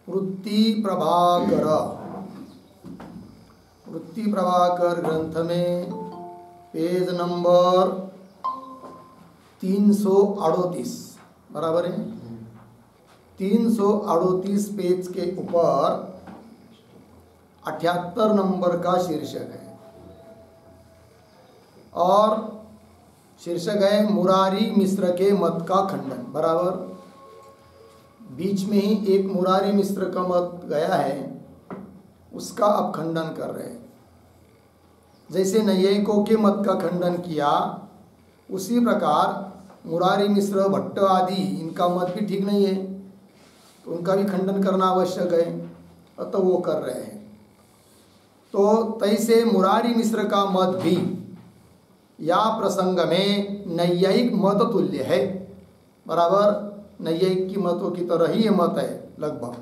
वृत्ति प्रभाकर ग्रंथ में पेज नंबर 338 बराबर है। 338 पेज के ऊपर 78 नंबर का शीर्षक है और शीर्षक है मुरारी मिश्र के मत का खंडन। बराबर बीच में ही एक मुरारी मिश्र का मत गया है, उसका अब खंडन कर रहे हैं। जैसे नैयायिकों के मत का खंडन किया उसी प्रकार मुरारी मिश्र भट्ट आदि इनका मत भी ठीक नहीं है, तो उनका भी खंडन करना आवश्यक है, अतः वो कर रहे हैं। तो तैसे मुरारी मिश्र का मत भी या प्रसंग में नैयायिक मत तुल्य है। बराबर नैयायिक की मतों की तरह ही ये मत है लगभग,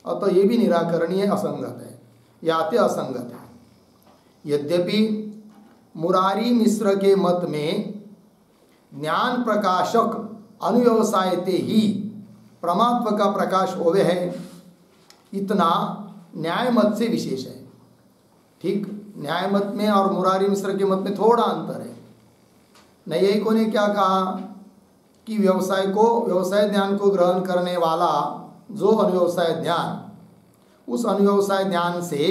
अतः ये भी निराकरणीय असंगत है या अति असंगत है। यद्यपि मुरारी मिश्र के मत में ज्ञान प्रकाशक अनुव्यवसायते ही प्रमात्व का प्रकाश होवे है, इतना न्याय मत से विशेष है। ठीक, न्याय मत में और मुरारी मिश्र के मत में थोड़ा अंतर है। नैयायिकों ने क्या कहा कि व्यवसाय ज्ञान को ग्रहण करने वाला जो अनुव्यवसाय ज्ञान, उस अनुव्यवसाय ज्ञान से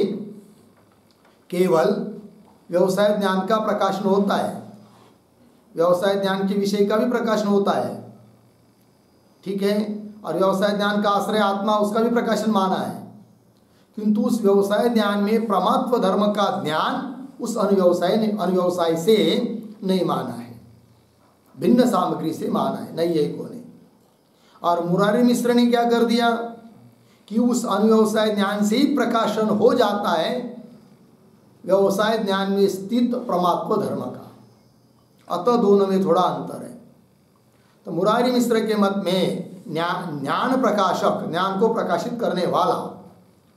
केवल व्यवसाय ज्ञान का प्रकाशन होता है, व्यवसाय ज्ञान के विषय का भी प्रकाशन होता है। ठीक है, और व्यवसाय ज्ञान का आश्रय आत्मा, उसका भी प्रकाशन माना है, किंतु उस व्यवसाय ज्ञान में प्रमात्व धर्म का ज्ञान उस अनुव्यवसाय से नहीं माना है, भिन्न सामग्री से माना है नैयायिकों ने। और मुरारी मिश्र ने क्या कर दिया कि उस अनुव्यवसाय ज्ञान से ही प्रकाशन हो जाता है व्यवसाय ज्ञान में स्थित प्रमात्व धर्म का, अतः दोनों में थोड़ा अंतर है। तो मुरारी मिश्र के मत में ज्ञान प्रकाशक, ज्ञान को प्रकाशित करने वाला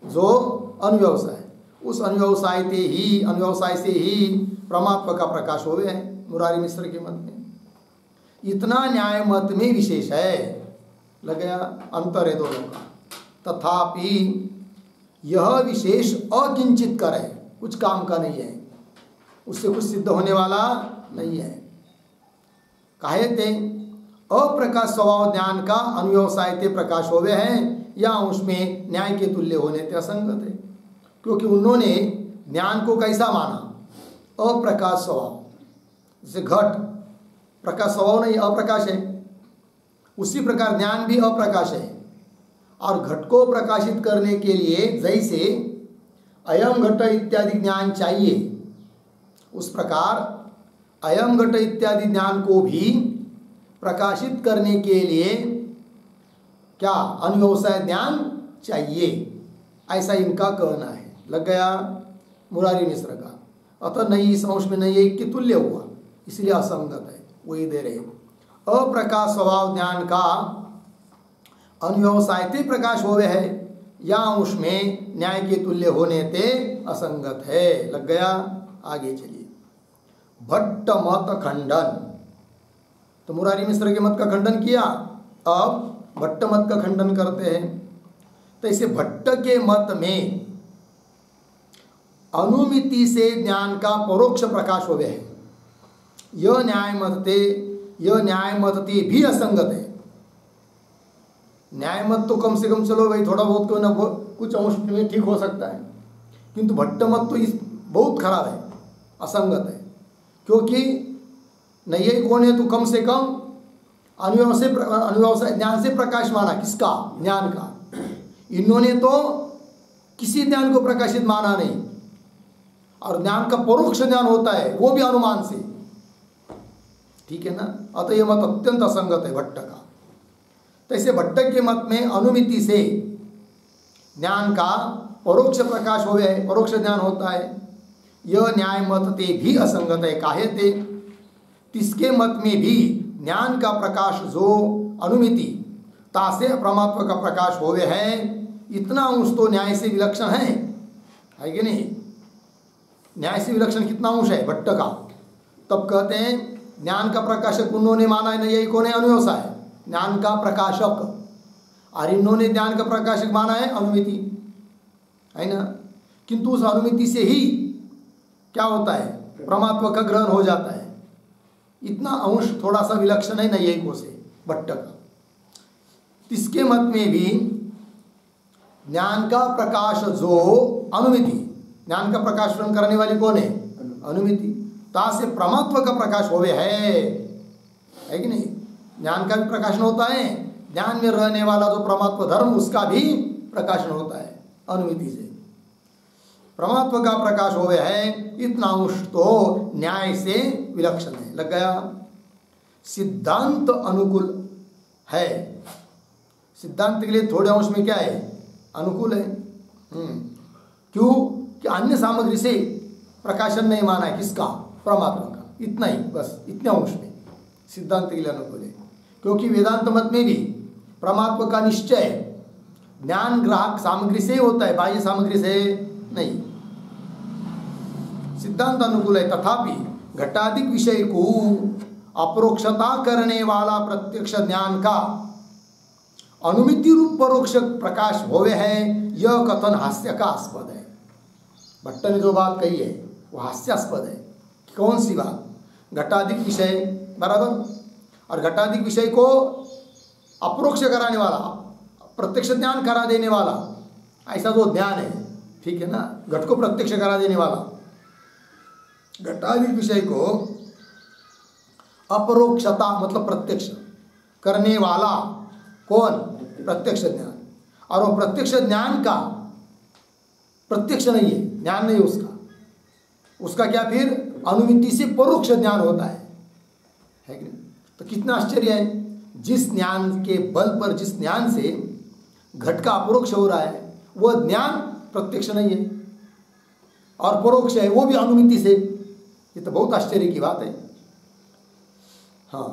जो अनुव्यवसाय, उस अनुव्यवसाय से ही प्रमात्व का प्रकाश होवे है मुरारी मिश्र के मत में। इतना न्याय मत में विशेष है, लग गया अंतर है दोनों का। तथापि यह विशेष अकिंचित कर है, कुछ काम का नहीं है, उससे कुछ सिद्ध होने वाला नहीं है। काहे ते अप्रकाश स्वभाव ज्ञान का अनुव्यवसाय ते प्रकाश होवे हैं या उसमें न्याय के तुल्य होने ते असंगत है, क्योंकि उन्होंने ज्ञान को कैसा माना, अप्रकाश स्वभाव। जैसे घट प्रकाश स्वभाव नहीं, अप्रकाश है, उसी प्रकार ज्ञान भी अप्रकाश है। और घट को प्रकाशित करने के लिए जैसे अयम घट इत्यादि ज्ञान चाहिए, उस प्रकार अयम घट इत्यादि ज्ञान को भी प्रकाशित करने के लिए क्या अनुव्यवसाय ज्ञान चाहिए, ऐसा इनका कहना है। लग गया मुरारी मिश्र का, अतः नहीं इस अंश में नहीं एक के तुल्य हुआ, इसलिए असंगत है, वही दे रहे। अप्रकाश स्वभाव ज्ञान का अनुव्यवसायते प्रकाश होवे है या उसमें न्याय के तुल्य होने ते असंगत है। लग गया, आगे चलिए। भट्ट मत खंडन, तो मुरारी मिश्र के मत का खंडन किया, अब भट्ट मत का खंडन करते हैं। तो इसे भट्ट के मत में अनुमिति से ज्ञान का परोक्ष प्रकाश होवे है, यह न्याय मतते भी असंगत है। न्याय मत तो कम से कम चलो भाई थोड़ा बहुत क्यों ना कुछ अंश में ठीक हो सकता है, किंतु भट्ट मत तो इस बहुत खराब है, असंगत है। क्योंकि नैयायिकों ने तो कम से कम अनुव्यवसाय ज्ञान से प्रकाश माना, किसका, ज्ञान का। इन्होंने तो किसी ज्ञान को प्रकाशित माना नहीं, और ज्ञान का परोक्ष ज्ञान होता है वो भी अनुमान से। ठीक है ना, अतः यह मत अत्यंत असंगत है भट्ट का। तो ऐसे भट्ट के मत में अनुमिति से ज्ञान का परोक्ष प्रकाश होवे है, परोक्ष ज्ञान होता है, यह न्याय मत ते भी असंगत है। काहे ते, तिसके मत में भी ज्ञान का प्रकाश जो अनुमिति तासे प्रमात्व का प्रकाश होवे है, इतना अंश तो न्याय से विलक्षण है कि नहीं। न्याय से विलक्षण कितना अंश है भट्ट का, तब कहते हैं ज्ञान का प्रकाशक उन्होंने माना है नैयायिकों ने अनुव्यवसाय, ज्ञान का प्रकाशक, और इन्होंने ज्ञान का प्रकाशक माना है अनुमिति, है ना। किंतु उस अनुमिति से ही क्या होता है, परमात्मा का ग्रहण हो जाता है। इतना अंश थोड़ा सा विलक्षण है नैयायिकों से, भट्ट का। इसके मत में भी ज्ञान का प्रकाश जो अनुमिति, ज्ञान का प्रकाशन करने वाली कौन है, अनुमिति, ता से परमात्मा का प्रकाश होवे है कि नहीं। ज्ञान का भी प्रकाशन होता है, ज्ञान में रहने वाला जो परमात्मा धर्म उसका भी प्रकाशन होता है अनुमिति से। परमात्मा का प्रकाश होवे है, इतना अंश तो न्याय से विलक्षण है। लग गया। सिद्धांत अनुकूल है, सिद्धांत के लिए थोड़े अंश में क्या है, अनुकूल है। क्यों कि अन्य सामग्री से प्रकाशन नहीं माना है, किसका, परमात्मा का, इतना ही बस, इतने अंश में सिद्धांत के लिए अनुकूल है। क्योंकि वेदांत मत में भी परमात्मा का निश्चय ज्ञान ग्राहक सामग्री से होता है, बाह्य सामग्री से नहीं। सिद्धांत अनुकूल है। तथापि घटाधिक विषय को अपरोक्षता करने वाला प्रत्यक्ष ज्ञान का अनुमिति रूप परोक्ष प्रकाश होवे है, यह कथन हास्य का आस्पद है। भट्ट ने जो बात कही है वो हास्यास्पद है। कौन सी बात, घटाधिक विषय बराबर, और घटाधिक विषय को अपरोक्ष कराने वाला, प्रत्यक्ष ज्ञान करा देने वाला, ऐसा जो ज्ञान है, ठीक है ना, घट को प्रत्यक्ष करा देने वाला, घटाधिक विषय को अपरोक्षता मतलब प्रत्यक्ष करने वाला कौन, प्रत्यक्ष ज्ञान। और वो प्रत्यक्ष ज्ञान का प्रत्यक्ष नहीं है, ज्ञान नहीं उसका, उसका क्या फिर अनुमिति से परोक्ष ज्ञान होता है कि नहीं। तो कितना आश्चर्य है, जिस ज्ञान के बल पर, जिस ज्ञान से घट का अपरोक्ष हो रहा है, वह ज्ञान प्रत्यक्ष नहीं है और परोक्ष है, वो भी अनुमिति से। ये तो बहुत आश्चर्य की बात है। हाँ,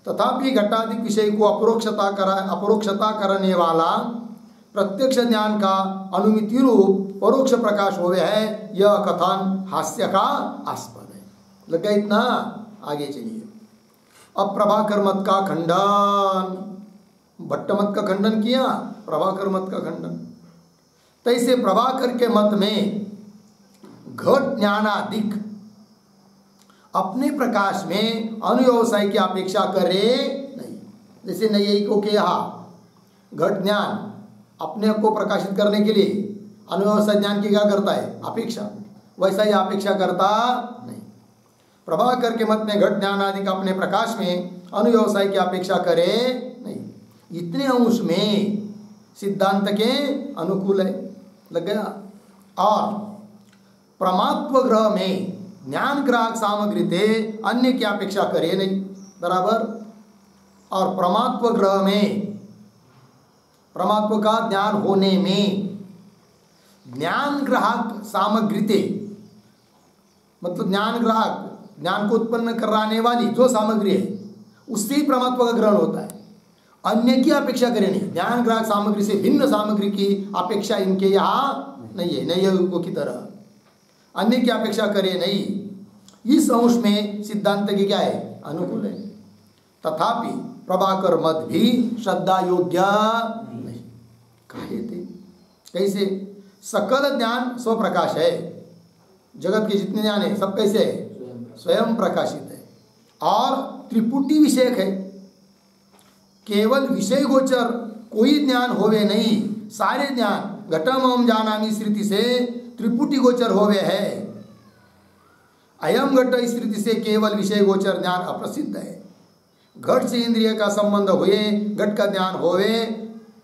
तथापि घटाधिक विषय को अपरोक्षता करने वाला प्रत्यक्ष ज्ञान का अनुमिति रूप परोक्ष प्रकाश हुए है, यह कथन हास्य का आस्पद है। लगा इतना, आगे चलिए। अब प्रभाकर मत का खंडन, भट्ट मत का खंडन किया, प्रभाकर मत का खंडन। तैसे प्रभाकर के मत में घट ज्ञानादिक अपने प्रकाश में अनुव्यवसाय की अपेक्षा करे नहीं। जैसे नैयायिकों के यहाँ घट ज्ञान अपने को प्रकाशित करने के लिए अनुव्यवसाय ज्ञान की क्या करता है, अपेक्षा, वैसा ही अपेक्षा करता नहीं। प्रभाकर के मत में घट ज्ञान आदि का अपने प्रकाश में अनुव्यवसाय की अपेक्षा करे नहीं। इतने अंश में सिद्धांत के अनुकूल है। लग गया। और परमात्म ग्रह में ज्ञान ग्राहक सामग्री थे, अन्य की अपेक्षा करे नहीं, बराबर। और परमात्म ग्रह में, परमात्मा का ज्ञान होने में ज्ञान ग्राहक सामग्री थे, मतलब ज्ञान ग्राहक, ज्ञान को उत्पन्न कराने वाली जो सामग्री है, उससे ही परमात्मा का ग्रहण होता है। अन्य की अपेक्षा करे नहीं। ज्ञान ग्राहक सामग्री से भिन्न सामग्री की अपेक्षा इनके यहाँ नहीं है, नैयायिकों की तरह अन्य की अपेक्षा करे नहीं। इस अंश में सिद्धांत की क्या है, अनुकूल है। तथापि प्रभाकर मत भी श्रद्धा योग्य नहीं। काहे थे, कैसे? सकल ज्ञान स्वप्रकाश है, जगत के जितने ज्ञान है सब कैसे है, स्वयं प्रकाशित है और त्रिपुटी विषयक है। केवल विषय गोचर कोई ज्ञान होवे नहीं, सारे ज्ञान घटम जानामि स्मृति से त्रिपुटी गोचर होवे है। अयम घट स्मृति से केवल विषय गोचर ज्ञान अप्रसिद्ध है। घट से इंद्रिय का संबंध हुए घट का ज्ञान होवे,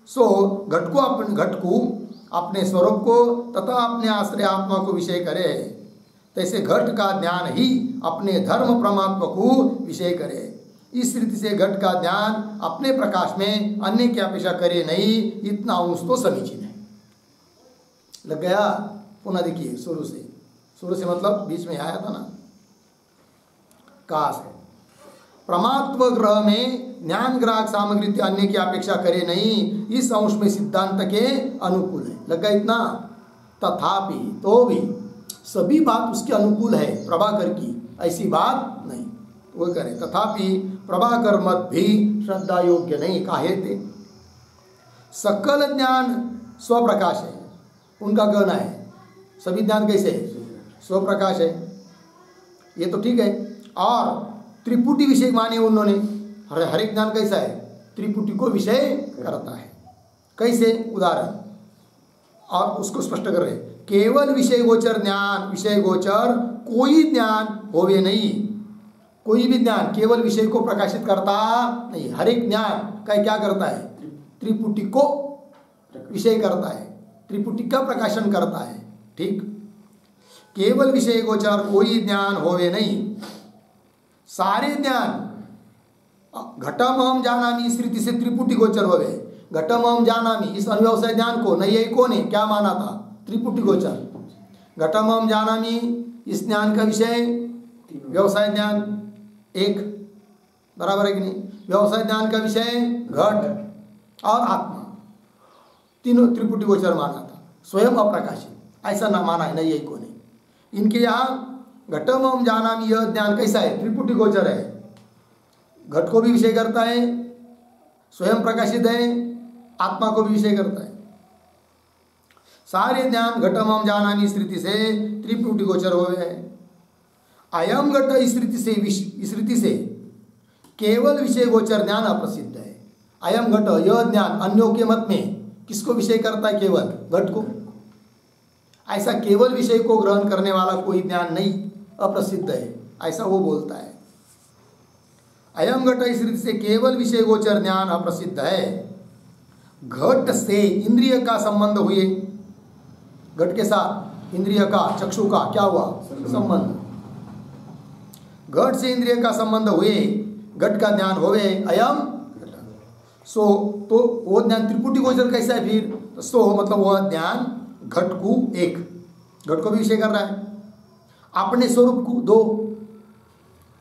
सो घट को अपने स्वरूप को तथा अपने आश्रय आत्मा को विषय करे। तैसे घट का ज्ञान ही अपने धर्म परमात्मा को विषय करे। इस रीति से घट का ज्ञान अपने प्रकाश में अन्य की अपेक्षा करे नहीं, इतना अंश तो समीचीन है। लग गया। पुनः देखिए शुरू से मतलब बीच में आया था ना, काश है। परमात्म ग्रह में ज्ञान ग्राहक सामग्री अन्य की अपेक्षा करे नहीं, इस अंश में सिद्धांत के अनुकूल है। लगा इतना। तथापि तो भी सभी बात उसके अनुकूल है, प्रभाकर की ऐसी बात नहीं, वो करे। तथापि प्रभाकर मत भी श्रद्धा योग्य नहीं। काहे थे? सकल ज्ञान स्वप्रकाश है, उनका कहना है। सभी ज्ञान कैसे है? स्वप्रकाश है, ये तो ठीक है। और त्रिपुटी विषय माने उन्होंने, हर एक ज्ञान कैसा है? त्रिपुटी को विषय करता है। कैसे? उदाहरण और उसको स्पष्ट कर रहे, केवल विषय गोचर ज्ञान, विषय गोचर कोई ज्ञान होवे नहीं। कोई भी ज्ञान केवल विषय को प्रकाशित करता नहीं, हर एक ज्ञान का क्या करता है? त्रिपुटी को विषय करता है, त्रिपुटी का प्रकाशन करता है। ठीक, केवल विषय गोचर कोई ज्ञान होवे नहीं। सारे ज्ञान घटम हम जानामि इस रीति से त्रिपुटी गोचर होवे। घटम हम जानामि इस अनव्यवसाय ज्ञान को नैयायिकों ने क्या माना था? त्रिपुटी गोचर। घटम हम जानामि इस ज्ञान का विषय व्यवसाय ज्ञान एक, बराबर है कि नहीं? व्यवसाय ज्ञान का विषय घट और आत्मा, तीनों त्रिपुटी गोचर माना था, स्वयं अप्रकाशित, ऐसा ना माना है नैयायिकों ने। इनके यहाँ घटम हम जानामि यह ज्ञान कैसा है? त्रिपुटी गोचर है, घट को भी विषय करता है, स्वयं प्रकाशित है, आत्मा को भी विषय करता है। सारे ज्ञान घटम हम जानामि इस रीति से त्रिपुटी गोचर हो गए। अयम घट इस रीति से केवल विषय गोचर ज्ञान अप्रसिद्ध है। अयम घट, यह ज्ञान अन्यों के मत में किसको विषय करता है? केवल घट को। ऐसा केवल विषय को ग्रहण करने वाला कोई ज्ञान नहीं, अप्रसिद्ध है, ऐसा वो बोलता है। अयम घट इस रीति से केवल विषय गोचर ज्ञान अप्रसिद्ध है। घट से इंद्रिय का संबंध हुए, घट के साथ इंद्रिय का, चक्षु का क्या हुआ? संबंध। घट से इंद्रिय का संबंध हुए, घट का ज्ञान होवे अयम घट। सो तो वो ज्ञान त्रिपुटी गोचर कैसा है फिर? तो सो मतलब वह ज्ञान घट को एक, घट को भी विषय कर रहा है, अपने स्वरूप को दो,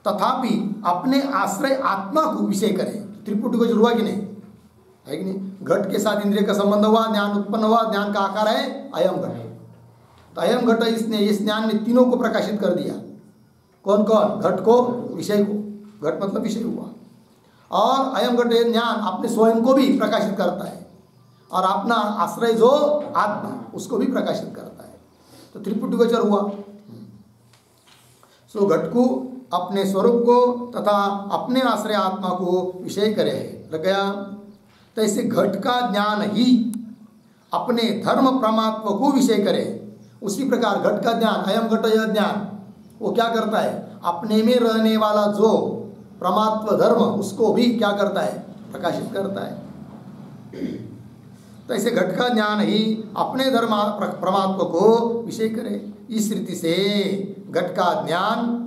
तथापि अपने आश्रय आत्मा को विषय करे। त्रिपुटी गोचर हुआ कि नहीं? है कि नहीं? घट के साथ इंद्रिय का संबंध हुआ, ज्ञान उत्पन्न हुआ, ज्ञान का आकार है अयम घट। तो अयम घट इसने, इस ज्ञान ने तीनों को प्रकाशित कर दिया। कौन कौन? घट को, विषय को, घट मतलब विषय हुआ, और अयम घट ज्ञान अपने स्वयं को भी प्रकाशित करता है, और अपना आश्रय जो आत्मा उसको भी प्रकाशित करता है। तो त्रिपुटी गोचर हुआ। सो घट को, अपने स्वरूप को तथा अपने आश्रय आत्मा को विषय करे लग गया। तो ऐसे घट का ज्ञान ही अपने धर्म परमात्मा को विषय करे। उसी प्रकार घट का ज्ञान, अयम घट यह ज्ञान, वो क्या करता है? अपने में रहने वाला जो परमात्मा धर्म उसको भी क्या करता है? प्रकाशित करता है। तो ऐसे घट का ज्ञान ही अपने धर्म परमात्मा को विषय करे। इस रीति से घट का ज्ञान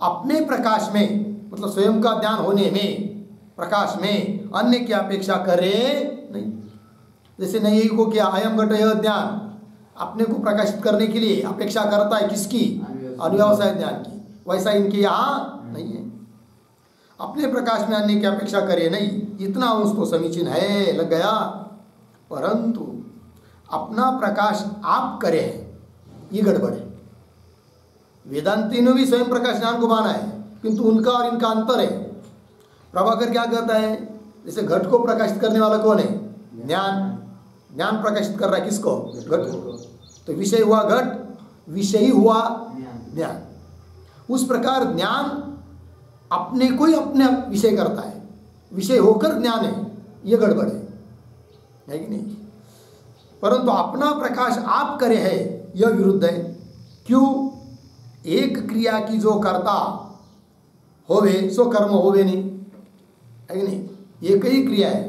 अपने प्रकाश में, मतलब स्वयं का ज्ञान होने में, प्रकाश में अन्य की अपेक्षा करे नहीं। जैसे नहीं को क्या अयम घट यह ज्ञान अपने को प्रकाशित करने के लिए अपेक्षा करता है किसकी? अनुव्यवसाय ज्ञान की। वैसा इनके यहाँ नहीं है, अपने प्रकाश में अन्य की अपेक्षा करे नहीं। इतना अंश तो समीचीन है लग गया, परंतु अपना प्रकाश आप करे ये गड़बड़ है। वेदांती ने भी स्वयं प्रकाश ज्ञान को माना है, किंतु उनका और इनका अंतर है। प्रभाकर क्या कहता है? जैसे घट को प्रकाशित करने वाला कौन है? ज्ञान। ज्ञान प्रकाशित कर रहा है किसको? घट को। तो विषय हुआ घट, विषयी हुआ ज्ञान। उस प्रकार ज्ञान अपने को ही अपने विषय करता है, विषय होकर ज्ञान है, ये गड़बड़ है कि नहीं? परंतु अपना प्रकाश आप करे है, यह विरुद्ध है। क्यों? एक क्रिया की जो कर्ता होवे सो कर्म होवे नहीं, है कि नहीं? एक ही क्रिया है,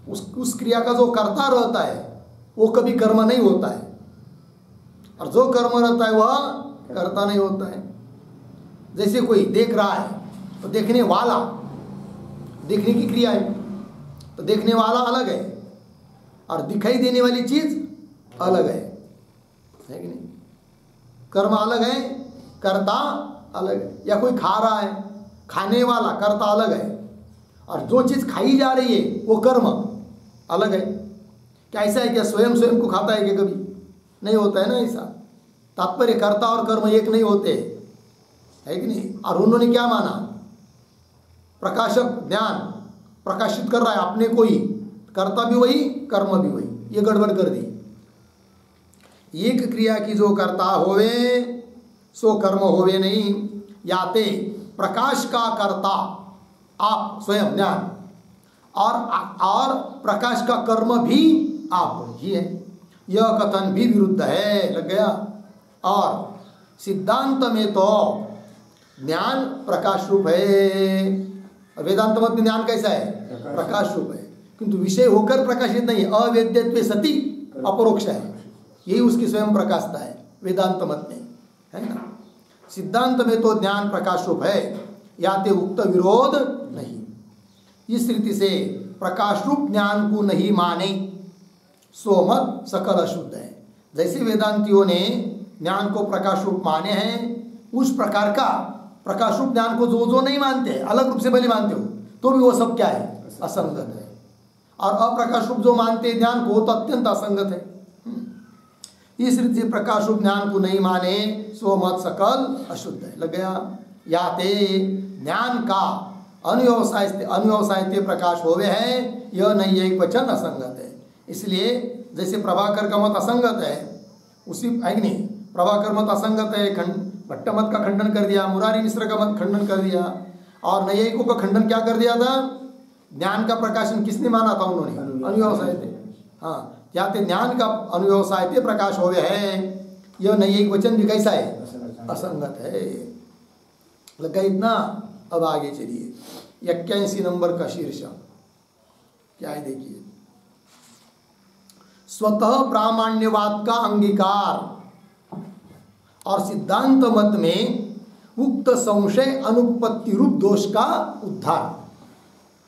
उस क्रिया का जो कर्ता रहता है वो कभी कर्म नहीं होता है, और जो कर्म रहता है वह कर्ता नहीं होता है। जैसे कोई देख रहा है तो देखने वाला, देखने की क्रिया है, तो देखने वाला अलग है और दिखाई देने वाली चीज अलग है कि नहीं? कर्म अलग है, कर्ता अलग है। या कोई खा रहा है, खाने वाला कर्ता अलग है, और जो चीज खाई जा रही है वो कर्म अलग है। क्या ऐसा है? क्या स्वयं को खाता है? क्या कभी नहीं होता है ना ऐसा। तात्पर्य कर्ता और कर्म एक नहीं होते, है कि नहीं? और उन्होंने क्या माना? प्रकाशक ज्ञान प्रकाशित कर रहा है अपने को ही, कर्ता भी वही, कर्म भी वही, ये गड़बड़ कर दी। एक क्रिया की जो कर्ता होवे सो कर्म होवे नहीं, याते प्रकाश का कर्ता आप स्वयं ज्ञान और प्रकाश का कर्म भी आप ही है। यह कथन भी विरुद्ध है, लग गया। और सिद्धांत में तो ज्ञान प्रकाश रूप है, और वेदांत मत में ज्ञान कैसा है? प्रकाश रूप है, किंतु विषय होकर प्रकाशित नहीं है। अवेद्यत्वे सति अपरोक्ष है, यही उसकी स्वयं प्रकाशता है वेदांत मत में, है ना। सिद्धांत में तो ज्ञान प्रकाश रूप है, याते उक्त विरोध नहीं। इस रीति से प्रकाश रूप ज्ञान को नहीं माने सो मत सकल अशुद्ध है। जैसे वेदांतियों ने ज्ञान को प्रकाश रूप माने हैं, उस प्रकार का प्रकाश रूप ज्ञान को जो नहीं मानते, अलग रूप से भले मानते हो तो भी वो सब क्या है? असंगत है। और अप्रकाश रूप जो मानते हैं ज्ञान को तो अत्यंत असंगत है। इस रीति से प्रकाश रूप ज्ञान को नहीं माने सो मत सकल अशुद्ध है, लग गया। याते ज्ञान का अनुव्यवसायते प्रकाश होवे है, यह नहीं एक वचन असंगत है। इसलिए जैसे प्रभाकर का मत असंगत है, उसी है कि नहीं, प्रभाकर मत असंगत है, भट्ट मत का खंडन कर दिया, मुरारी मिश्र का मत खंडन कर दिया, और नैयायिकों का खंडन क्या कर दिया था? ज्ञान का प्रकाशन किसने माना था? उन्होंने अनुव्यवसायते। हाँ, याते ज्ञान का अनुव्यवसायते प्रकाश होवे है, यह नैयायिक वचन भी कैसा है? असंगत है, लगा इतना। अब आगे चलिए, 81 नंबर का शीर्षक क्या है देखिए। स्वतः प्रामाण्यवाद का अंगीकार और सिद्धांत मत में उक्त संशय अनुपपत्ति रूप दोष का उद्धार।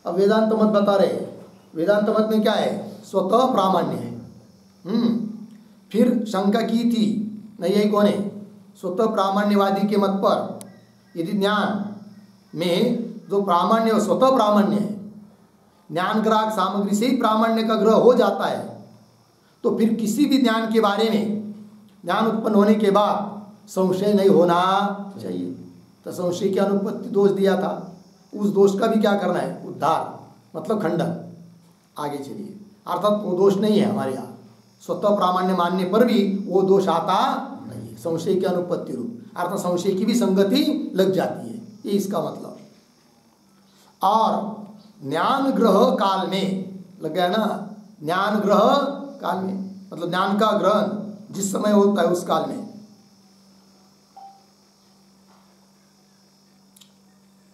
अब वेदांत मत बता रहे, वेदांत मत में क्या है? स्वतः प्रामाण्य है। फिर शंका की थी नैयायिकों ने स्वतः प्रामाण्यवादी के मत पर, यदि ज्ञान में जो प्रामाण्य स्वतः प्रामाण्य है, ज्ञान ग्राहक सामग्री से ही प्रामाण्य का ग्रह हो जाता है, तो फिर किसी भी ज्ञान के बारे में ज्ञान उत्पन्न होने के बाद संशय नहीं होना चाहिए। तो संशय की अनुपत्ति दोष दिया था, उस दोष का भी क्या करना है? उद्धार, मतलब खंडन। आगे चलिए, अर्थात वो दोष नहीं है हमारे यहाँ, स्वतः प्रामाण्य मानने पर भी वो दोष आता नहीं है, संशय की अनुपत्ति रूप, अर्थात संशय की भी संगति लग जाती है, ये इसका मतलब। और ज्ञान ग्रह काल में, लग गया ना, ज्ञान ग्रह काल में मतलब ज्ञान का ग्रहण जिस समय होता है उस काल में,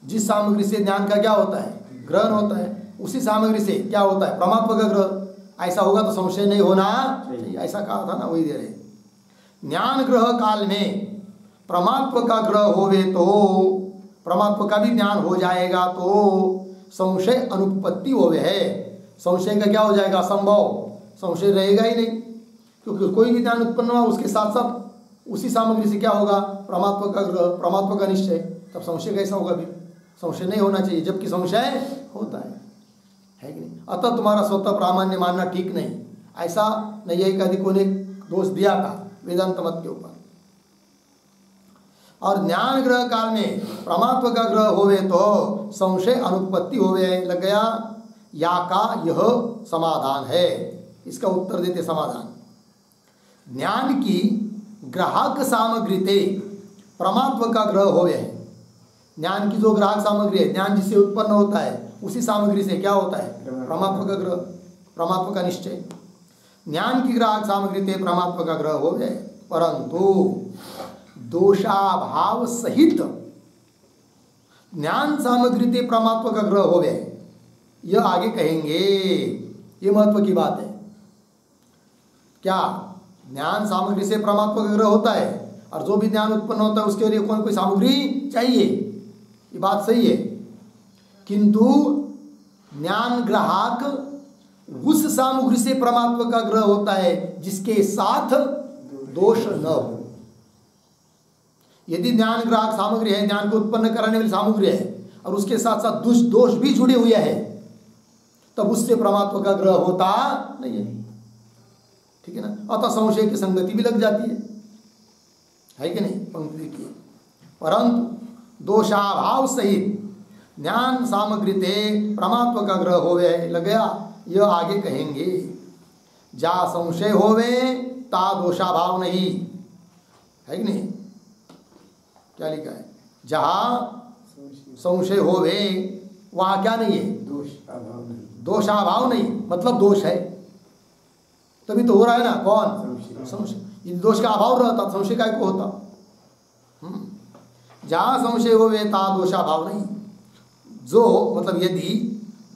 जिस सामग्री से ज्ञान का क्या होता है? ग्रहण होता है, उसी सामग्री से क्या होता है? परमात्मा का ग्रह। ऐसा होगा तो संशय नहीं होना चाहिए, ऐसा कहा था ना, वही दे रहे। ज्ञान ग्रह काल में परमात्मा का ग्रह होवे तो परमात्मा का भी ज्ञान हो जाएगा, तो संशय अनुपपत्ति होवे है। संशय का क्या हो जाएगा? असंभव, संशय रहेगा ही नहीं, क्योंकि कोई भी ज्ञान उत्पन्न हुआ उसके साथ साथ उसी सामग्री से क्या होगा? परमात्मा का ग्रह, परमात्मा का निश्चय, तब संशय कैसा होगा? भी संशय नहीं होना चाहिए, जबकि संशय होता है कि नहीं। अतः तुम्हारा स्वतः प्रामाण्य मानना ठीक नहीं, ऐसा नैयायिकादिकों ने दोष दिया था वेदांत मत के ऊपर। और ज्ञान ग्रह काल में परमात्मा का ग्रह होवे तो संशय अनुपपत्ति होवे, लग गया। या का यह समाधान है, इसका उत्तर देते समाधान। ज्ञान की ग्राहक सामग्रीते परमात्मा का ग्रह होवे है। ज्ञान की जो ग्राहक सामग्री है, ज्ञान जिससे उत्पन्न होता है, उसी सामग्री से क्या होता है? परमात्मा का ग्रह, परमात्मा का निश्चय। ज्ञान की ग्राहक सामग्री ते परमात्मा का ग्रह होवे, परंतु दोषाभाव सहित ज्ञान सामग्री ते परमात्मा का ग्रह होवे, यह आगे कहेंगे। ये महत्व की बात है। क्या ज्ञान सामग्री से परमात्मा का ग्रह होता है, और जो भी ज्ञान उत्पन्न होता है उसके लिए कौन कोई सामग्री चाहिए, ये बात सही है। किंतु ज्ञान ग्राहक उस सामग्री से परमात्मा का ग्रह होता है जिसके साथ दोष न हो। यदि ज्ञान ग्राहक सामग्री है, ज्ञान को उत्पन्न कराने वाली सामग्री है, और उसके साथ साथ दोष भी जुड़े हुए हैं, तब उससे परमात्मा का ग्रह होता नहीं है, ठीक है ना। अतः संशय की संगति भी लग जाती है कि नहीं? पंक्ति देखिए, परंतु दोषाभाव सहित ज्ञान सामग्री ते परमात्मा का ग्रह होवे, लग गया। यह आगे कहेंगे। जा संशय होवे ता दोषाभाव नहीं, है कि नहीं? क्या लिखा है? जहाँ संशय होवे वहाँ क्या नहीं है? दोषाभाव नहीं, मतलब दोष है तभी तो हो रहा है ना। कौन? संशय। यदि दोष का अभाव रहता संशय काय को होता? जहाँ संशय होवे ता दोषाभाव नहीं, जो मतलब यदि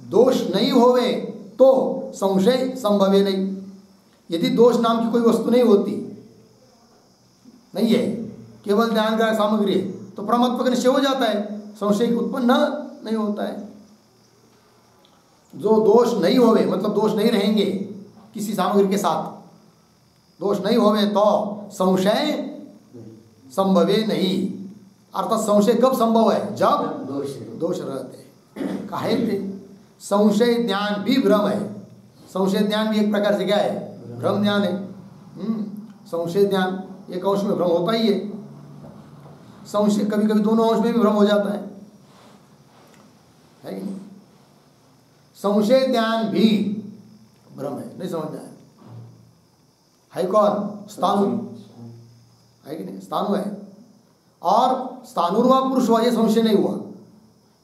दोष नहीं होवे तो संशय संभवे नहीं। यदि दोष नाम की कोई वस्तु नहीं होती, नहीं है, केवल ध्यान ग्राहक सामग्री है, तो प्रमात्म का निश्चय हो जाता है, संशय उत्पन्न नहीं होता है। जो दोष नहीं होवे मतलब दोष नहीं रहेंगे किसी सामग्री के साथ, दोष नहीं होवे तो संशय संभवे नहीं। अर्थात संशय कब संभव है? जब दोष रहते। काहे थे? संशय ज्ञान भी भ्रम है। संशय ज्ञान भी एक प्रकार से क्या है? भ्रम ज्ञान है। संशय ज्ञान एक अंश में भ्रम होता ही है। संशय कभी कभी दोनों अंश में भी भ्रम हो जाता है कि नहीं? संशय ज्ञान भी भ्रम है, नहीं समझ में है कौन? स्थानु है कि नहीं? स्थानु है। और स्थानुर्वा पुरुष हुआ, यह संशय नहीं हुआ।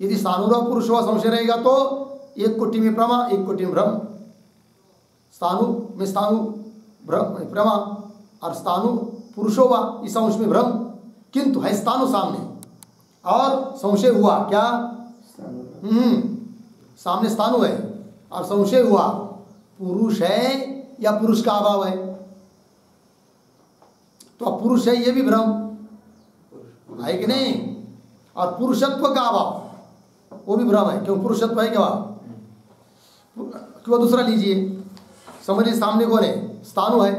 यदि स्थानुर्वा पुरुष हुआ संशय रहेगा तो एक कोटि में प्रमा, एक कोटि में भ्रम। स्थानु में स्थानु प्रमा और स्थानु पुरुषो हुआ, इस अंश में भ्रम, किंतु है स्थानु सामने और संशय हुआ क्या? सामने स्थानु है और संशय हुआ पुरुष है या पुरुष का अभाव है, तो अब पुरुष है ये भी भ्रम है कि नहीं? और पुरुषत्व का अभाव वो भी भ्रम है, क्यों? पुरुषत्व है क्या? क्यों? दूसरा लीजिए, समझिए सामने कौन है? स्थानु है,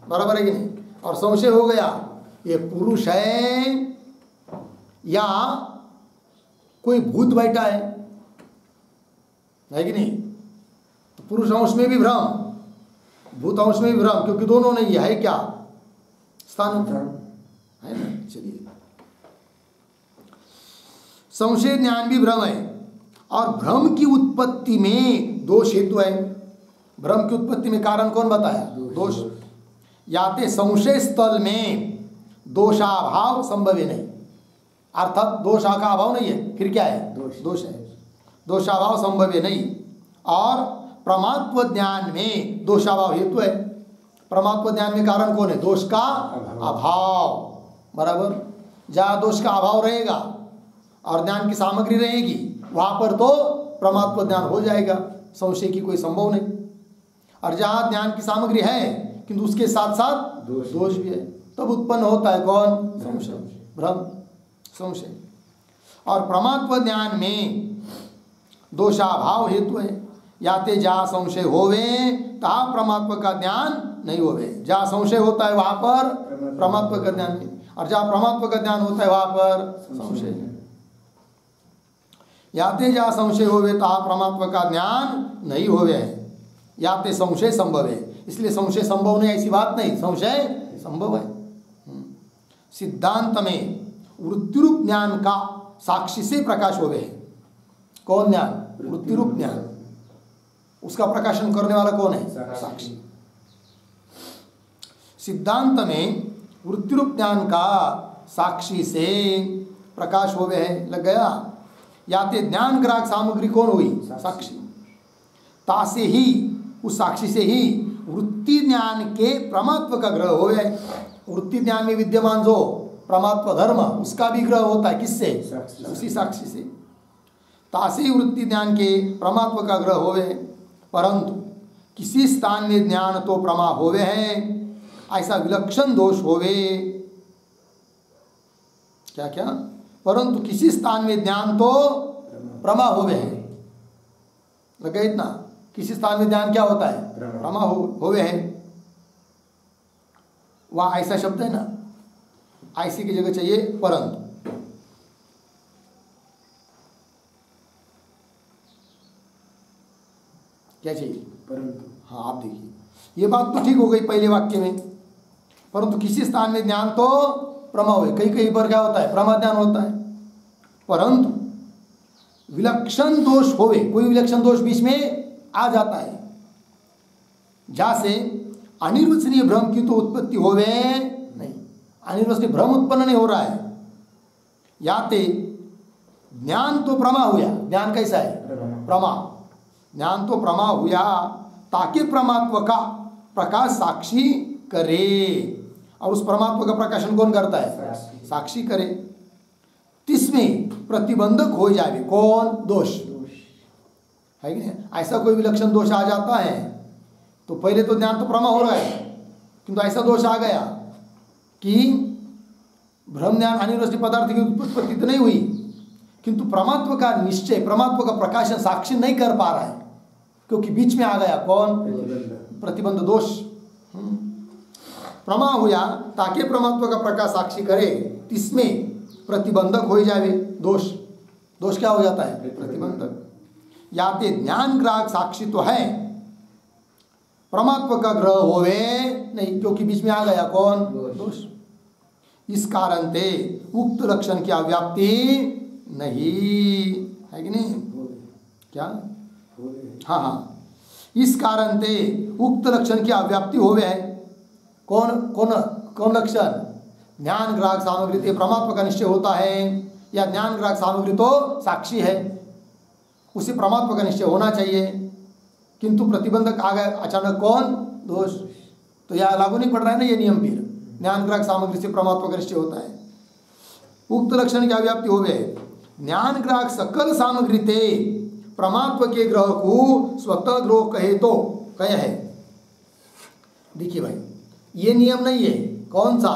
बराबर है कि नहीं? और संशय हो गया ये पुरुष है या कोई भूत बैठा है कि नहीं? तो पुरुष अंश में भी भ्रम, भूत अंश में भी भ्रम, क्योंकि दोनों नहीं है क्या? स्थानु है ना। चलिए, संशय ज्ञान भी भ्रम है और भ्रम की उत्पत्ति में दोष हेतु है। भ्रम की उत्पत्ति में कारण कौन बताया? दोष। याते संशय स्थल में दोषाभाव संभव नहीं, अर्थात दोष का अभाव नहीं है, फिर क्या है? दोष है। दोषाभाव संभव नहीं। और प्रमात्व ज्ञान में दोषाभाव हेतु है। प्रमात्व ज्ञान में कारण कौन है? दोष का अभाव, बराबर। जहाँ दोष का अभाव रहेगा और ज्ञान की सामग्री रहेगी वहाँ पर तो प्रमात्व ज्ञान हो जाएगा, संशय की कोई संभव नहीं। और जहाँ ज्ञान की सामग्री है किंतु उसके साथ साथ दोष भी है, तब उत्पन्न होता है कौन? संशय, भ्रम, संशय। और प्रमात्व ज्ञान में दोषाभाव हेतु है। याते जहाँ संशय होवे तहाँ प्रमात्व का ज्ञान नहीं होवे। जहाँ संशय होता है वहाँ पर प्रमात्व का ज्ञान नहीं, और जहाँ प्रमात्व का ज्ञान होता है वहाँ पर संशय नहीं। याते जहाँ संशय होवे तहाँ प्रमात्व का ज्ञान नहीं होवे है। याते संशय संभव है, इसलिए संशय संभव नहीं ऐसी बात नहीं, संशय संभव है। सिद्धांत में वृत्तिरूप ज्ञान का साक्षी से प्रकाश होवे है। कौन ज्ञान? वृत्तिरूप ज्ञान। उसका प्रकाशन करने वाला कौन है? साक्षी। सिद्धांत में वृत्तिरूप ज्ञान का साक्षी से प्रकाश होवे है, लग गया। याते ज्ञान ग्राहक सामग्री कौन हुई? साक्षी। तासे ही, उस साक्षी से ही वृत्ति ज्ञान के प्रमात्व का ग्रह होवे। वृत्ति ज्ञान में विद्यमान जो प्रमात्व धर्म उसका भी ग्रह होता है, किससे? उसी साक्षी से। तासे ही वृत्ति ज्ञान के प्रमात्व का ग्रह होवे, परंतु किसी स्थान में ज्ञान तो प्रमा होवे है, ऐसा विलक्षण दोष होवे। क्या क्या? परंतु किसी स्थान में ज्ञान तो प्रमा होवे है, लगे इतना। किसी स्थान में ज्ञान क्या होता है? प्रमा होवे है। वहाँ ऐसा शब्द है ना, ऐसी की जगह चाहिए परंतु। क्या चाहिए? परंतु। हाँ, आप देखिए, ये बात तो ठीक हो गई पहले वाक्य में, परंतु किसी स्थान में ज्ञान तो प्रमा हुए। कहीं कहीं पर क्या होता है? प्रमा ज्ञान होता है, परंतु विलक्षण दोष होवे, कोई विलक्षण दोष बीच में आ जाता है, जैसे अनिर्वचनीय भ्रम की तो उत्पत्ति होवे नहीं, अनिर्वचनीय भ्रम उत्पन्न नहीं हो रहा है। याते ज्ञान तो प्रमा हुआ, ज्ञान कैसा है? प्रमा। ज्ञान तो प्रमा हुआ ताकि परमात्मा का प्रकाश साक्षी करे, और उस परमात्मा का प्रकाशन कौन करता है? साक्षी करे। तिसमें प्रतिबंधक हो जाए कौन? दोष है कि नहीं? ऐसा कोई विलक्षण दोष आ जाता है तो पहले तो ज्ञान तो प्रमा हो रहा है, किंतु ऐसा दोष आ गया कि ब्रह्म ज्ञान अनिर्वचनीय पदार्थ की उत्पत्ति तो नहीं हुई, किंतु परमात्मा का निश्चय, परमात्मा का प्रकाशन साक्षी नहीं कर पा रहा है, क्योंकि बीच में आ गया कौन? प्रतिबंध दोष। प्रमा हुआ ताकि परमात्मा का प्रकाश साक्षी करे, इसमें प्रतिबंधक हो जाए दोष। दोष क्या हो जाता है? प्रतिबंधक। याते ज्ञान ग्राहक साक्षी तो है, परमात्मा का ग्रह होवे नहीं, क्योंकि बीच में आ गया कौन? दोष। इस कारण से उक्त लक्षण की अव्याप्ति नहीं है कि नहीं? क्या? हाँ हाँ, इस कारण से उक्त लक्षण की अव्याप्ति होवे है। कौन कौन कौन लक्षण? ज्ञान ग्राहक सामग्री ते परमात्मा का निश्चय होता है, या ज्ञान ग्राहक सामग्री तो साक्षी है, उसे परमात्मा का निश्चय होना चाहिए, किंतु प्रतिबंधक आ गए अचानक कौन? दोष। तो यह लागू नहीं पड़ रहा है ना ये नियम? फिर ज्ञान ग्राहक सामग्री से परमात्मा का निश्चय होता है। उक्त लक्षण की अव्याप्ति हो गए। ज्ञान ग्राहक सकल सामग्री ते परमात्मा के ग्रह को स्वतः ग्रह कहे तो कहे है। देखिए भाई, ये नियम नहीं है। कौन सा?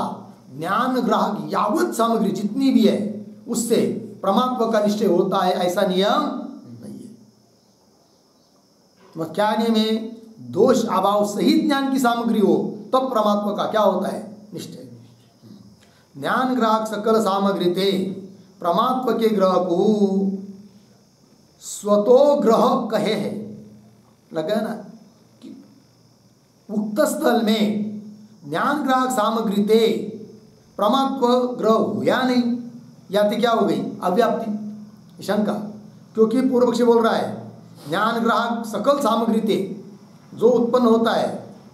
ज्ञान ग्राहक यावत सामग्री जितनी भी है उससे परमात्मा का निश्चय होता है, ऐसा नियम नहीं है। तो क्या नियम है? दोष अभाव सहित ज्ञान की सामग्री हो तब परमात्मा का क्या होता है? निश्चय। ज्ञान ग्राहक सकल सामग्री ते परमात्मा के ग्रह को स्वतो ग्रह कहे है। लगा ना कि उक्त स्थल में ज्ञान ग्राहक सामग्री ते परमात्मा ग्रह हुआ नहीं, या तो क्या हो गई? अव्याप्ति, शंका। क्योंकि पूर्व पक्षी बोल रहा है ज्ञान ग्राहक सकल सामग्री ते जो उत्पन्न होता है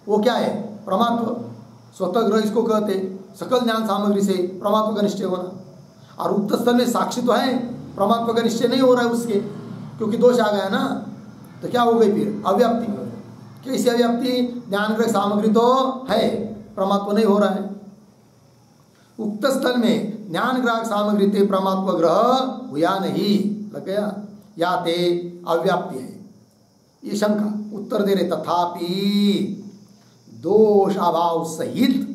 वो क्या है? परमात्मा। स्वतः ग्रह इसको कहते, सकल ज्ञान सामग्री से परमात्मा का निश्चय होना। और उक्त स्थल में साक्षी तो है, परमात्मा का निश्चय नहीं हो रहा है उसके, क्योंकि दोष आ गया ना। तो क्या हो गई फिर? अव्याप्ति। कैसी अव्याप्ति? ज्ञान ग्रह सामग्री तो है, परमात्मा नहीं हो रहा है। उक्त स्थल में ज्ञान ग्राहक सामग्री ते परमात्मा ग्रह हुआ नहीं। लग गया? या ते अव्याप्ति है, ये शंका। उत्तर दे रहे तथापि दोष अभाव सहित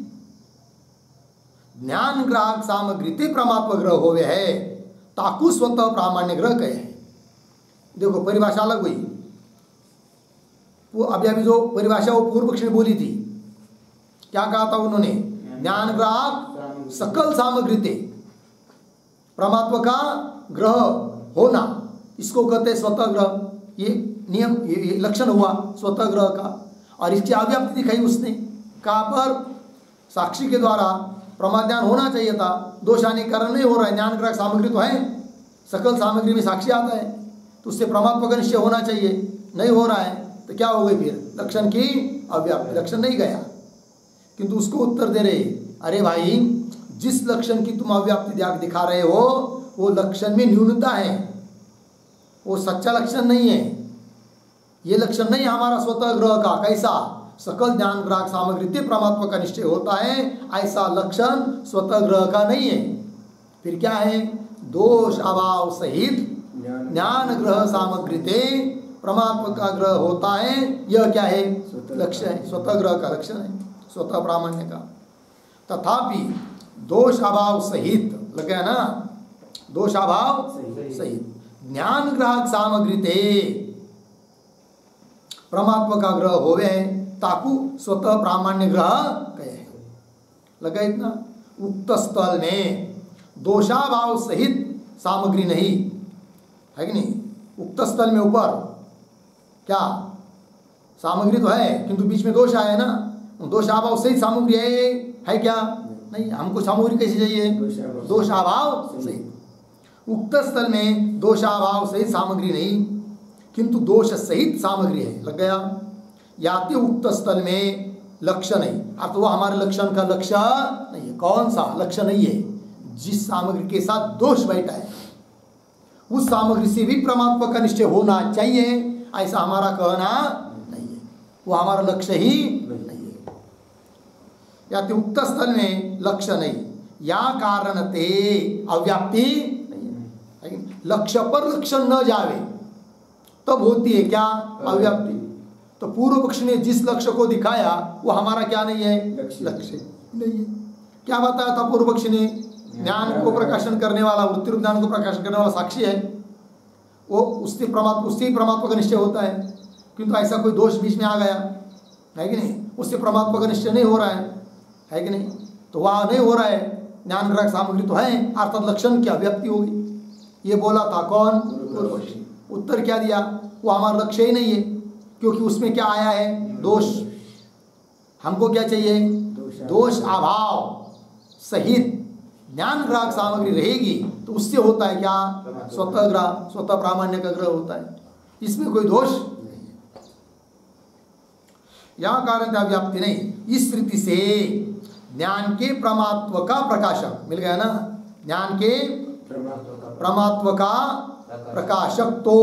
ज्ञान ग्राहक सामग्री ते परमात्मा ग्रह होवे है, ताकू स्वतः प्रामाण्य ग्रह कहे है। देखो परिभाषा अलग हुई। वो अभी जो परिभाषा वो पूर्व पक्ष ने बोली थी, क्या कहा था उन्होंने? ज्ञान ग्राहक सकल सामग्री ते परमात्मा का ग्रह होना, इसको कहते हैं स्वतः ग्रह। ये नियम, ये लक्षण हुआ स्वतः ग्रह का। और इसकी अव्याप्ति दिखाई उसने। कहाँ पर? साक्षी के द्वारा प्रमाज्ञान होना चाहिए था, दोष आने के कारण नहीं हो रहा है। ज्ञान ग्राहक सामग्री तो है, सकल सामग्री में साक्षी आता है, तो उससे परमात्मा का निश्चय होना चाहिए, नहीं हो रहा है। तो क्या हो गई फिर? लक्षण की अव्याप्ति। लक्षण नहीं गया, किंतु उसको उत्तर दे रहे, अरे भाई जिस लक्षण की तुम अव्याप्ति दिखा रहे हो वो लक्षण में न्यूनता है, वो सच्चा लक्षण नहीं है। ये लक्षण नहीं हमारा स्वतः ग्रह का। कैसा? सकल ज्ञान ग्राहक सामग्री ते परमात्मा का निश्चय होता है, ऐसा लक्षण स्वतः ग्रह का नहीं है। फिर क्या है? दोष अभाव सहित ज्ञान ग्रह सामग्री ते परमात्मा का ग्रह होता है। यह क्या है? लक्ष्य है, स्वतः ग्रह का लक्षण है, स्वतः प्रामाण्य का। तथापि दोष अभाव सहित, लग गया ना? दोष अभाव सहित ज्ञान ग्राहक सामग्री ते परमात्मा का ग्रह होवे है, ताकू स्वतः प्रामाण्य ग्रह कहे है। लगा इतना? उक्त स्थल में दोषाभाव सहित सामग्री नहीं है कि नहीं? उक्त स्थल में ऊपर क्या सामग्री तो है, किंतु बीच में दोष आया ना। दोषाभाव सहित सामग्री है क्या? नहीं। हमको सामग्री कैसी चाहिए? दोषाभाव सहित। उक्त स्थल में दोषाभाव सहित सामग्री नहीं, किंतु दोष सहित सामग्री है। लग गया? याति उक्त स्थल में लक्ष्य नहीं, अब तो वह हमारे लक्षण का लक्ष्य नहीं है। कौन सा लक्ष्य नहीं है? जिस सामग्री के साथ दोष बैठा है उस सामग्री से भी परमात्मा का निश्चय होना चाहिए, ऐसा हमारा कहना नहीं है। वो हमारा लक्ष्य ही नहीं है। याति उक्त स्थल में लक्ष्य नहीं, या कारण ते अव्याप्ति नहीं है। लक्ष्य पर लक्षण न जावे तब होती है क्या? अव्याप्ति। तो पूर्व पक्ष ने जिस लक्ष्य को दिखाया वो हमारा क्या नहीं है? लक्ष्य नहीं है। क्या बताया था पूर्व पक्ष ने? ज्ञान को प्रकाशन करने वाला, वृत्ति रूप ज्ञान को प्रकाशन करने वाला साक्षी है, वो उससे परमात्मा का निश्चय होता है। किंतु ऐसा कोई दोष बीच में आ गया है कि नहीं, उससे परमात्मा का निश्चय नहीं हो रहा है कि नहीं? तो वहाँ नहीं हो रहा है, ज्ञान ग्राहक सामग्री तो है, अर्थात लक्षण की अव्याप्ति होगी। ये बोला था कौन? पूर्व पक्षी। उत्तर क्या दिया? वो हमारा लक्ष्य ही नहीं है, क्योंकि उसमें क्या आया है? दोष। हमको क्या चाहिए? दोष अभाव सहित ज्ञान ग्राहक सामग्री रहेगी तो उससे होता है क्या? स्वतः ग्रह, स्वतः प्रामाण्य का ग्रह होता है, इसमें कोई दोष नहीं है। यह कारण व्याप्ति नहीं। इस रीति से ज्ञान के प्रमात्व का प्रकाशक मिल गया ना, ज्ञान के प्रमात्व का प्रकाशक तो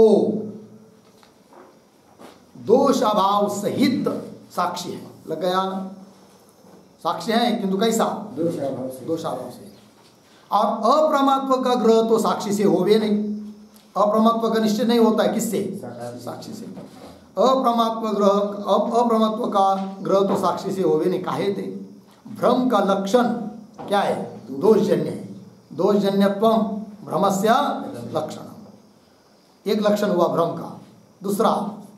दोष अभाव सहित साक्षी है। लग गया? साक्षी है किंतु कैसा? दोषाभाव से। और अप्रमात्व का ग्रह तो साक्षी से होवे नहीं। अप्रमात्व का निश्चय नहीं होता है किससे? साक्षी से। अप्रमात्व का ग्रह तो साक्षी से होवे नहीं। काहे थे? भ्रम का लक्षण क्या है? दोषजन्य है। दोषजन्यत्वम भ्रमस्य लक्षण। एक लक्षण हुआ भ्रम का। दूसरा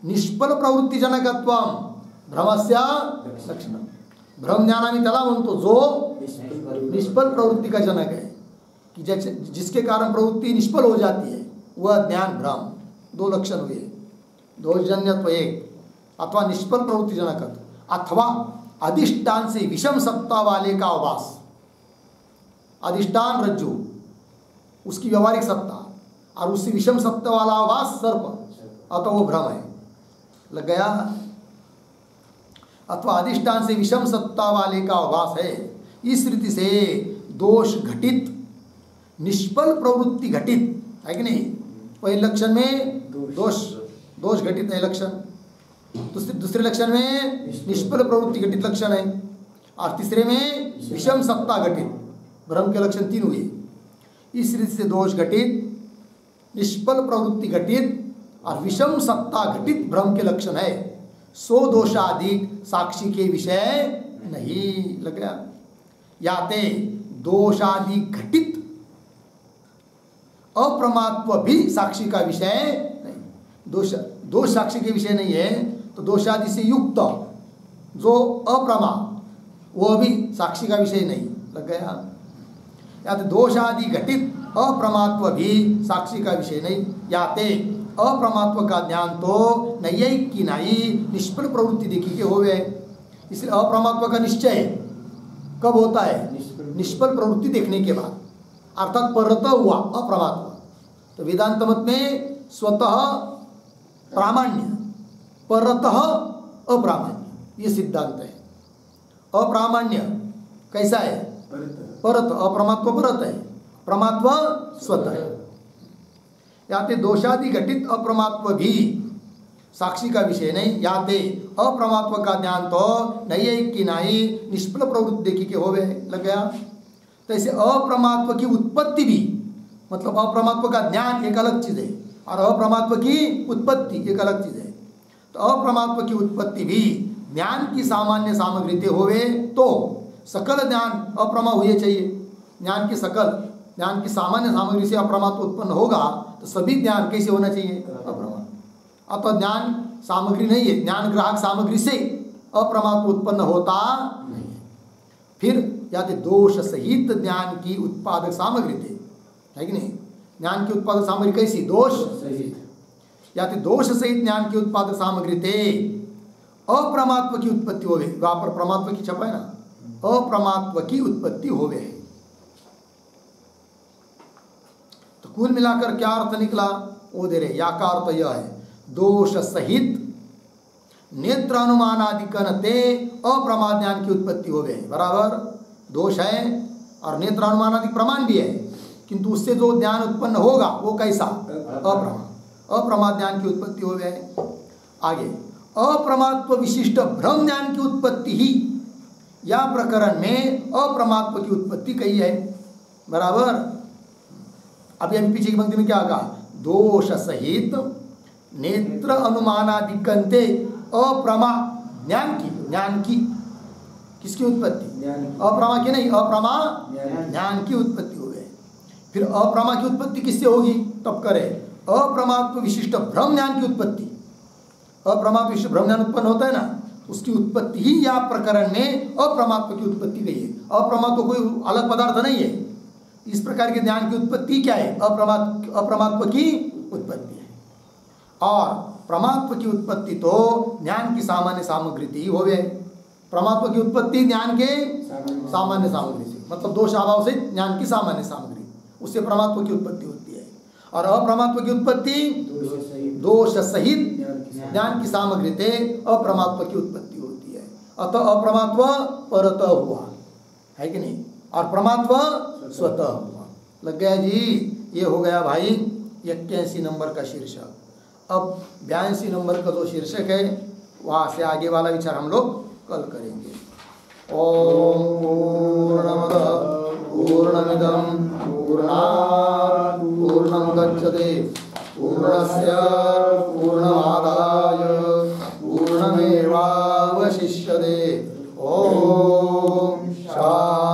निष्फल प्रवृत्ति जनकत्वम भ्रमस्य लक्षण। भ्रम ज्ञानामी त्याला म्हणतो जो निष्फल प्रवृत्ति का जनक है, कि जिसके कारण प्रवृत्ति निष्फल हो जाती है, वह ज्ञान भ्रम। दो लक्षण हुए, दोषजन्यत्व एक, अथवा निष्फल प्रवृत्ति जनकत्व, अथवा अधिष्ठान से विषम सत्ता वाले का आवास। अधिष्ठान रज्जु, उसकी व्यवहारिक सत्ता, और उससे विषम सत्ता वाला आवास सर्प, अथवा वो भ्रम है। लग गया? अथवा अधिष्ठान से विषम सत्ता वाले का आभास है। इस रीति से दोष घटित, निष्फल प्रवृत्ति घटित है कि नहीं? पहले लक्षण में दोष घटित है लक्षण, दूसरे लक्षण में निष्फल प्रवृत्ति घटित लक्षण है, और तीसरे में विषम सत्ता घटित भ्रम के लक्षण तीन हुए। इस रीति से दोष घटित, निष्फल प्रवृत्ति घटित और विषम सत्ता घटित भ्रम के लक्षण है। सो दोषाधिक साक्षी के विषय नहीं। लग गया? याते दोषादि घटित अप्रमात्व भी साक्षी का विषय नहीं। दोष साक्षी के विषय नहीं है, तो दोषादि से युक्त जो अप्रमा वह भी साक्षी का विषय नहीं। लग गया? याते दोषादि घटित अप्रमात्व भी साक्षी का विषय नहीं। याते अप्रमात्व का ज्ञान तो नैयायिक की नाई निष्फल प्रवृत्ति देखी के होवे। इसलिए अप्रमात्व का निश्चय कब होता है? निष्फल प्रवृत्ति देखने के बाद, अर्थात परत हुआ अप्रमात्व। तो वेदांत मत में स्वतः प्रामाण्य, परतः अप्रामाण्य, ये सिद्धांत है। अप्रामाण्य कैसा है? परत। अप्रमात्व परत है, प्रमात्व स्वतः है। याते दोषादि घटित अप्रमात्व भी साक्षी का विषय नहीं। याते अप्रमात्व का ज्ञान तो नैयायिक की नाई निष्फल प्रवृत्ति देखी के होवे। लग गया? तो ऐसे अप्रमात्व की उत्पत्ति भी, मतलब अप्रमात्व का ज्ञान एक अलग चीज है और अप्रमात्व की उत्पत्ति एक अलग चीज है। तो अप्रमात्व की उत्पत्ति भी ज्ञान की सामान्य सामग्री ते होवे तो सकल ज्ञान अप्रमा हुए चाहिए। ज्ञान की सामान्य सामग्री से अप्रमात्व उत्पन्न होगा तो सभी ज्ञान कैसे होना चाहिए? अप्रमा। अतः ज्ञान सामग्री नहीं है, ज्ञान ग्राहक सामग्री से अप्रमात्व उत्पन्न होता नहीं है। फिर याते दोष सहित ज्ञान की उत्पादक सामग्री थे, है कि नहीं? ज्ञान की उत्पादक सामग्री कैसी? दोष सहित। याते दोष सहित ज्ञान की उत्पादक सामग्री थे अप्रमात्व की उत्पत्ति होवे। वहां पर प्रमात्व की छपा है ना, अप्रमात्व की उत्पत्ति होवे। तो कुल मिलाकर क्या अर्थ निकला? वो दे रहे या का अर्थ यह है, दोष सहित नेत्र अनुमानादिकन ते अप्रमाद ज्ञान की उत्पत्ति हो गए। बराबर, दोष है और नेत्र अनुमानादि प्रमाण भी है, किंतु उससे जो ज्ञान उत्पन्न होगा वो कैसा? अप्रमाद ज्ञान की उत्पत्ति हो गए। आगे, अप्रमात्व विशिष्ट भ्रम ज्ञान की उत्पत्ति ही या प्रकरण में अप्रमात्व की उत्पत्ति कही है। बराबर, अभी पीछे की पंक्ति में क्या कहा? दोष सहित नेत्र अनुमानादिकंते अप्रमा ज्ञान की किसकी उत्पत्ति? अप्रमा की नहीं, अप्रमा ज्ञान की उत्पत्ति हो गए। फिर अप्रमा की उत्पत्ति किससे होगी? तब करे अप्रमात्व विशिष्ट भ्रम ज्ञान की उत्पत्ति। अप्रमात्व विशिष्ट भ्रम ज्ञान उत्पन्न होता है ना, उसकी उत्पत्ति ही या प्रकरण में अप्रमात्व की उत्पत्ति गई है। अप्रमात्व कोई अलग पदार्थ नहीं है। इस प्रकार के ज्ञान की उत्पत्ति क्या है? अप्रमात्व की उत्पत्ति है। और प्रमात्व की उत्पत्ति तो ज्ञान की सामान्य सामग्री ही हो गए। प्रमात्व की उत्पत्ति ज्ञान के सामान्य सामग्री से, मतलब दोष अभाव से ज्ञान की सामान्य सामग्री, उससे प्रमात्व की उत्पत्ति होती है। और अप्रमात्व की उत्पत्ति दोष सहित ज्ञान की सामग्री से अप्रमात्व की उत्पत्ति होती है। अतः अप्रमात्व परतः हुआ है कि नहीं, और प्रमात्व स्वतः हुआ। लग गया जी? ये हो गया भाई 81 नंबर का शीर्षक। अब 82 नंबर का जो शीर्षक है वहाँ से आगे वाला विचार हम लोग कल करेंगे। ओम पूर्णमदः पूर्णमिदं पूर्णात् पूर्णमुदच्यते पूर्णस्य पूर्णमादाय पूर्णमेवावशिष्यते।